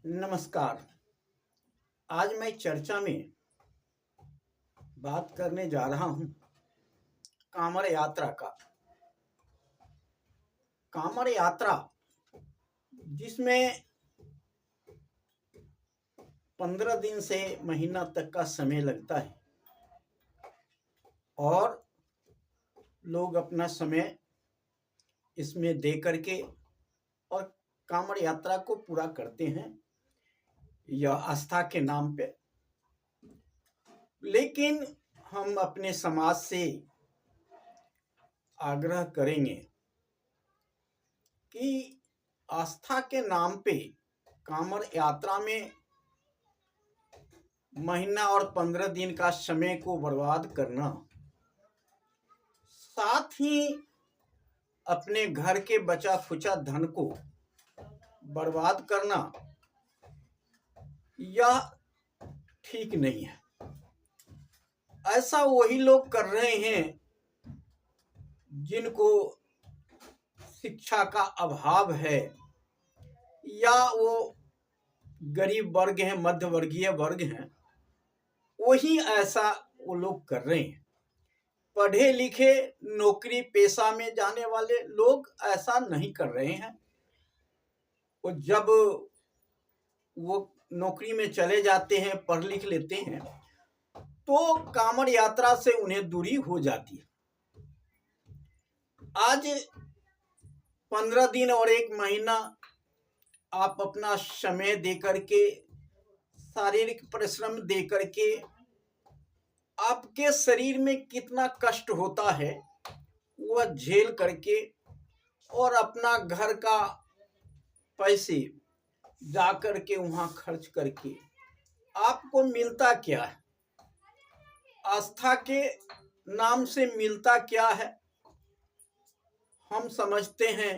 नमस्कार। आज मैं चर्चा में बात करने जा रहा हूं कांवड़ यात्रा का। कांवड़ यात्रा जिसमें 15 दिन से महीना तक का समय लगता है और लोग अपना समय इसमें दे करके और कांवड़ यात्रा को पूरा करते हैं, यह आस्था के नाम पे। लेकिन हम अपने समाज से आग्रह करेंगे कि आस्था के नाम पे कांवड़ यात्रा में महीना और 15 दिन का समय को बर्बाद करना, साथ ही अपने घर के बचा खुचा धन को बर्बाद करना, यह ठीक नहीं है। ऐसा वही लोग कर रहे हैं जिनको शिक्षा का अभाव है, या वो गरीब वर्ग हैं, मध्य वर्गीय वर्ग हैं, वही ऐसा वो लोग कर रहे हैं। पढ़े लिखे नौकरी पेशा में जाने वाले लोग ऐसा नहीं कर रहे हैं। वो जब वो नौकरी में चले जाते हैं, पढ़ लिख लेते हैं, तो कांवड़ यात्रा से उन्हें दूरी हो जाती है। आज 15 दिन और 1 महीना आप अपना समय दे करके, शारीरिक परिश्रम दे करके, आपके शरीर में कितना कष्ट होता है वह झेल करके, और अपना घर का पैसे जा करके वहां खर्च करके आपको मिलता क्या है? आस्था के नाम से मिलता क्या है? हम समझते हैं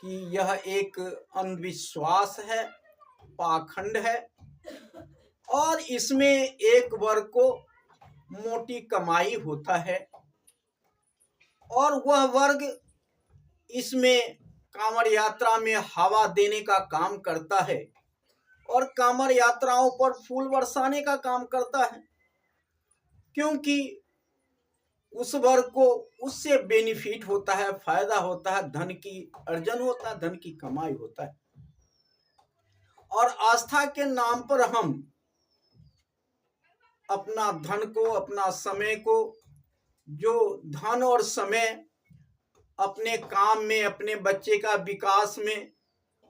कि यह एक अंधविश्वास है, पाखंड है, और इसमें एक वर्ग को मोटी कमाई होता है और वह वर्ग इसमें कांवड़ यात्रा में हवा देने का काम करता है और कांवड़ यात्राओं पर फूल बरसाने का काम करता है, क्योंकि उस वर्ग को उससे बेनिफिट होता है, फायदा होता है, धन की अर्जन होता है, धन की कमाई होता है। और आस्था के नाम पर हम अपना धन को, अपना समय को, जो धन और समय अपने काम में, अपने बच्चे का विकास में,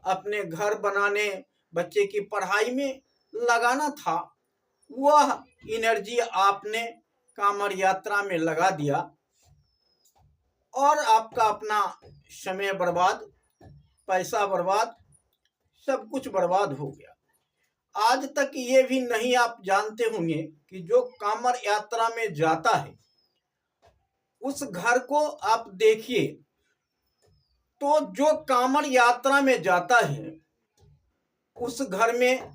अपने घर बनाने, बच्चे की पढ़ाई में लगाना था, वह एनर्जी आपने कांवड़ यात्रा में लगा दिया और आपका अपना समय बर्बाद, पैसा बर्बाद, सब कुछ बर्बाद हो गया। आज तक ये भी नहीं आप जानते होंगे कि जो कांवड़ यात्रा में जाता है उस घर को आप देखिए, तो जो कांवड़ यात्रा में जाता है उस घर में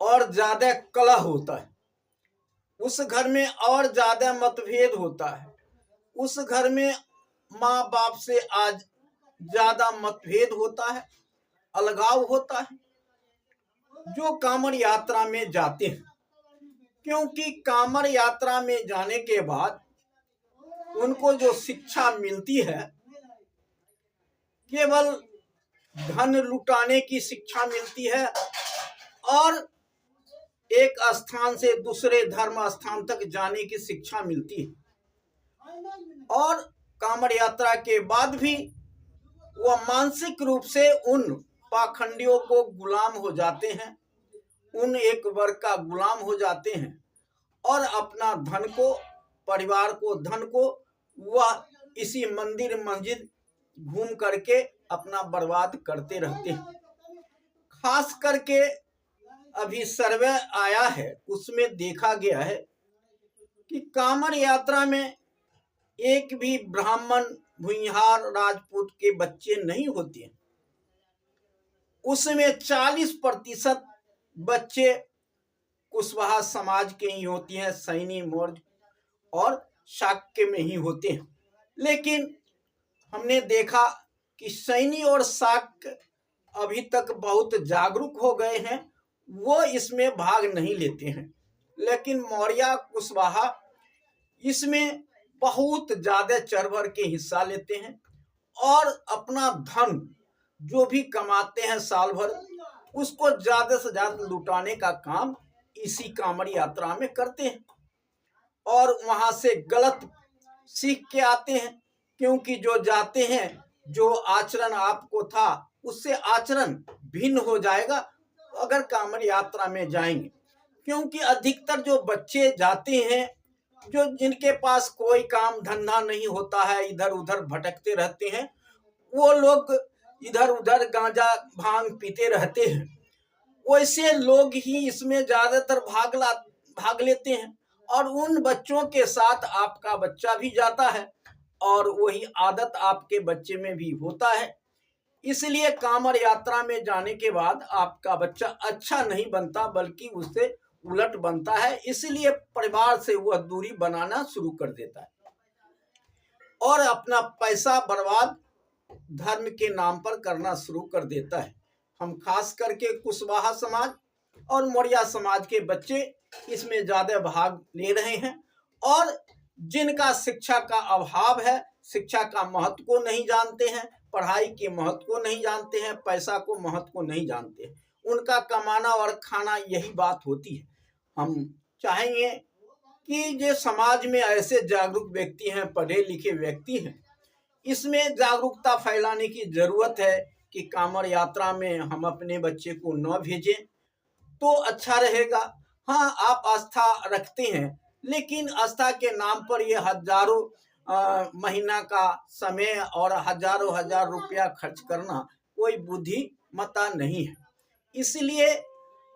और ज्यादा कलह होता है, उस घर में और ज्यादा मतभेद होता है, उस घर में माँ बाप से आज ज्यादा मतभेद होता है, अलगाव होता है जो कांवड़ यात्रा में जाते हैं। क्योंकि कांवड़ यात्रा में जाने के बाद उनको जो शिक्षा मिलती है, केवल धन लुटाने की शिक्षा मिलती है और एक स्थान से दूसरे धर्म स्थान तक जाने की शिक्षा मिलती है। और कांवड़ यात्रा के बाद भी वह मानसिक रूप से उन पाखंडियों को गुलाम हो जाते हैं, उन एक वर्ग का गुलाम हो जाते हैं और अपना धन को, परिवार को, धन को वह इसी मंदिर मस्जिद घूम करके अपना बर्बाद करते रहते हैं। खास करके अभी सर्वे आया है, उसमें देखा गया है कि कांवड़ यात्रा में एक भी ब्राह्मण, भूमिहार, राजपूत के बच्चे नहीं होते हैं। उसमें 40% बच्चे कुशवाहा समाज के ही होती हैं, सैनी, मौर्य और शाक्य में ही होते हैं। लेकिन हमने देखा कि सैनी और शाक्य अभी तक बहुत जागरूक हो गए हैं वो इसमें भाग नहीं लेते हैं, लेकिन मौर्य कुशवाहा इसमें बहुत ज्यादा चढ़ बढ़ के हिस्सा लेते हैं और अपना धन जो भी कमाते हैं साल भर उसको ज्यादा से ज्यादा लुटाने का काम इसी कांवड़ यात्रा में करते हैं और वहां से गलत सीख के आते हैं, क्योंकि जो जाते हैं जो आचरण आपको था उससे आचरण भिन्न हो जाएगा अगर कांवड़ यात्रा में जाएंगे। क्योंकि अधिकतर जो बच्चे जाते हैं जो जिनके पास कोई काम धंधा नहीं होता है, इधर उधर भटकते रहते हैं, वो लोग इधर उधर गांजा भांग पीते रहते हैं, वैसे लोग ही इसमें ज्यादातर भाग लेते हैं और उन बच्चों के साथ आपका बच्चा भी जाता है और वही आदत आपके बच्चे में भी होता है। इसलिए कांवड़ यात्रा में जाने के बाद आपका बच्चा अच्छा नहीं बनता बल्कि उससे उलट बनता है, इसलिए परिवार से वह दूरी बनाना शुरू कर देता है और अपना पैसा बर्बाद धर्म के नाम पर करना शुरू कर देता है। हम खास करके कुशवाहा समाज और मौर्य समाज के बच्चे इसमें ज्यादा भाग ले रहे हैं और जिनका शिक्षा का अभाव है, शिक्षा का महत्व को नहीं जानते हैं, पढ़ाई के महत्व को नहीं जानते हैं, पैसा को महत्व को नहीं जानते हैं, उनका कमाना और खाना यही बात होती है। हम चाहेंगे कि जो समाज में ऐसे जागरूक व्यक्ति हैं, पढ़े लिखे व्यक्ति हैं, इसमें जागरूकता फैलाने की जरूरत है कि कांवड़ यात्रा में हम अपने बच्चे को न भेजें तो अच्छा रहेगा। हाँ, आप आस्था रखते हैं लेकिन आस्था के नाम पर ये हजारों महीना का समय और हजारों हजार रुपया खर्च करना कोई बुद्धिमत्ता नहीं है। इसलिए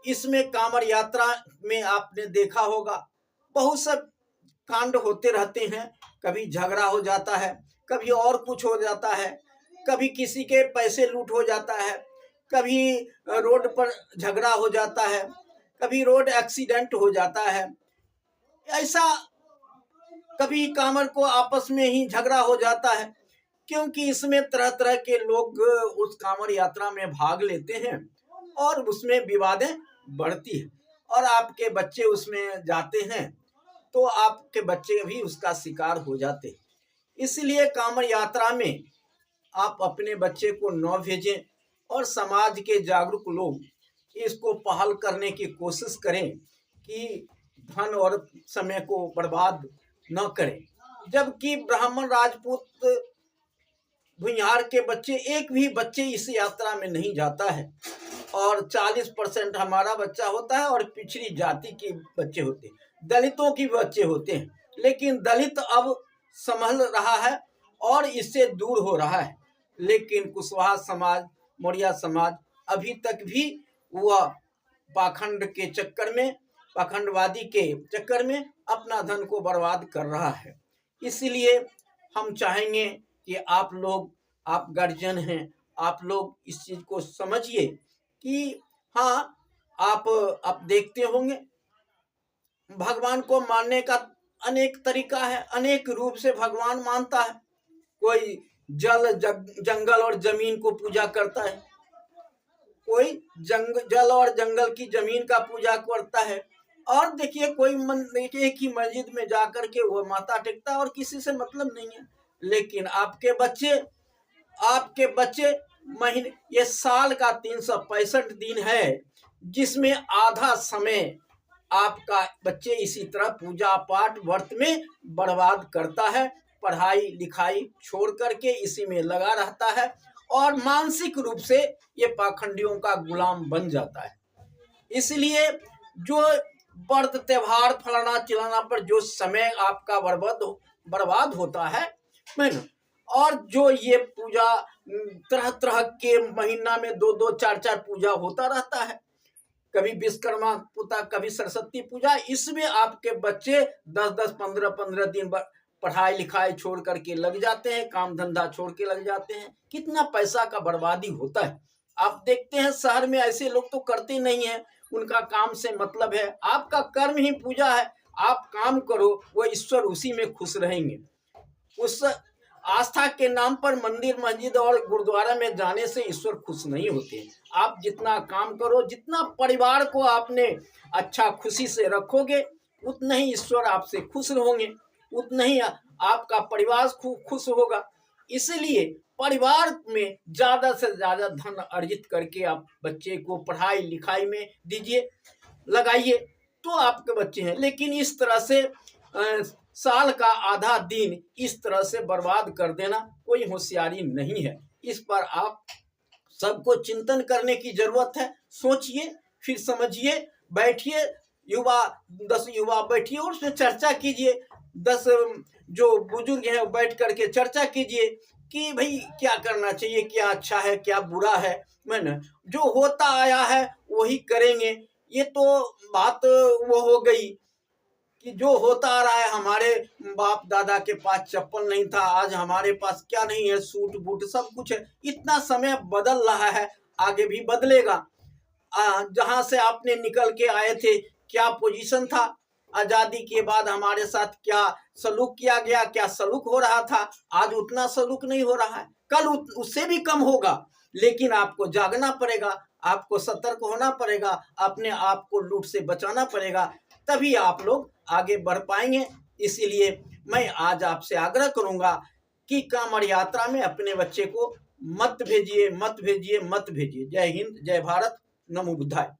इसमें कांवड़ यात्रा में आपने देखा होगा बहुत सब कांड होते रहते हैं, कभी झगड़ा हो जाता है, कभी और कुछ हो जाता है, कभी किसी के पैसे लूट हो जाता है, कभी रोड पर झगड़ा हो जाता है, कभी रोड एक्सीडेंट हो जाता है, ऐसा कभी कांवड़ को आपस में ही झगड़ा हो जाता है, क्योंकि इसमें तरह तरह के लोग उस कांवड़ यात्रा में भाग लेते हैं और उसमें विवादें बढ़ती है और आपके बच्चे उसमें जाते हैं तो आपके बच्चे भी उसका शिकार हो जाते हैं। इसलिए कांवड़ यात्रा में आप अपने बच्चे को न भेजें और समाज के जागरूक लोग इसको पहल करने की कोशिश करें कि धन और समय को बर्बाद न करें। जबकि ब्राह्मण राजपूत भुइयार के बच्चे एक भी बच्चे इस यात्रा में नहीं जाता है और 40% हमारा बच्चा होता है और पिछड़ी जाति के बच्चे होते हैं, दलितों के बच्चे होते हैं, लेकिन दलित अब संभल रहा है और इससे दूर हो रहा है। लेकिन कुशवाहा समाज, मौर्य समाज अभी तक भी वह पाखंड के चक्कर में, पाखंडवादी के चक्कर में अपना धन को बर्बाद कर रहा है। इसलिए हम चाहेंगे कि आप लोग, आप गार्जियन हैं, आप लोग इस चीज को समझिए कि हाँ, आप देखते होंगे भगवान को मानने का अनेक तरीका है, अनेक रूप से भगवान मानता है। कोई जंगल और जमीन को पूजा करता है, कोई जल और जंगल की जमीन का पूजा करता है और देखिए कोई एक ही मस्जिद में जाकर के वो माथा टेकता है और किसी से मतलब नहीं है। लेकिन आपके बच्चे महीने, ये साल का 365 दिन है जिसमें आधा समय आपका बच्चे इसी तरह पूजा पाठ व्रत में बर्बाद करता है, पढ़ाई लिखाई छोड़ करके इसी में लगा रहता है और मानसिक रूप से ये पाखंडियों का गुलाम बन जाता है। इसलिए जो व्रत त्योहार फलाना चिलाना पर जो समय आपका बर्बाद होता है और जो ये पूजा तरह तरह के महीना में 2-2 4-4 पूजा होता रहता है, कभी विश्वकर्मा पूजा, कभी सरस्वती पूजा, इसमें आपके बच्चे 10-10 15-15 दिन पढ़ाई लिखाई छोड़ करके लग जाते हैं, काम धंधा छोड़ के लग जाते हैं। कितना पैसा का बर्बादी होता है। आप देखते हैं शहर में ऐसे लोग तो करते नहीं है, उनका काम से मतलब है। आपका कर्म ही पूजा है, आप काम करो, वो ईश्वर उसी में खुश रहेंगे। आस्था के नाम पर मंदिर मस्जिद और गुरुद्वारा में जाने से ईश्वर खुश नहीं होते। आप जितना काम करो, जितना परिवार को आपने अच्छा खुशी से रखोगे, उतना ही ईश्वर आपसे खुश होंगे, उतना ही आपका परिवार खुश होगा। इसलिए परिवार में ज़्यादा से ज़्यादा धन अर्जित करके आप बच्चे को पढ़ाई लिखाई में दीजिए, लगाइए, तो आपके बच्चे हैं। लेकिन इस तरह से साल का आधा दिन इस तरह से बर्बाद कर देना कोई होशियारी नहीं है। इस पर आप सबको चिंतन करने की जरूरत है। सोचिए, फिर समझिए, बैठिए, 10 युवा बैठिए और उसमें चर्चा कीजिए। 10 जो बुजुर्ग हैं बैठ करके चर्चा कीजिए कि भाई क्या करना चाहिए, क्या अच्छा है, क्या बुरा है। मैंने जो होता आया है वही करेंगे। ये तो बात वो हो गई कि जो होता आ रहा है, हमारे बाप दादा के पास चप्पल नहीं था, आज हमारे पास क्या नहीं है, सूट बूट सब कुछ है। इतना समय बदल रहा है, आगे भी बदलेगा। जहां से आपने निकल के आए थे, क्या पोजीशन था, आजादी के बाद हमारे साथ क्या सलूक किया गया, क्या सलूक हो रहा था, आज उतना सलूक नहीं हो रहा है, कल उससे भी कम होगा। लेकिन आपको जागना पड़ेगा, आपको सतर्क होना पड़ेगा, अपने आप को लूट से बचाना पड़ेगा, तभी आप लोग आगे बढ़ पाएंगे। इसीलिए मैं आज आपसे आग्रह करूंगा कि कांवड़ यात्रा में अपने बच्चे को मत भेजिए, मत भेजिए, मत भेजिए। जय हिंद, जय भारत, नमो बुद्धाय।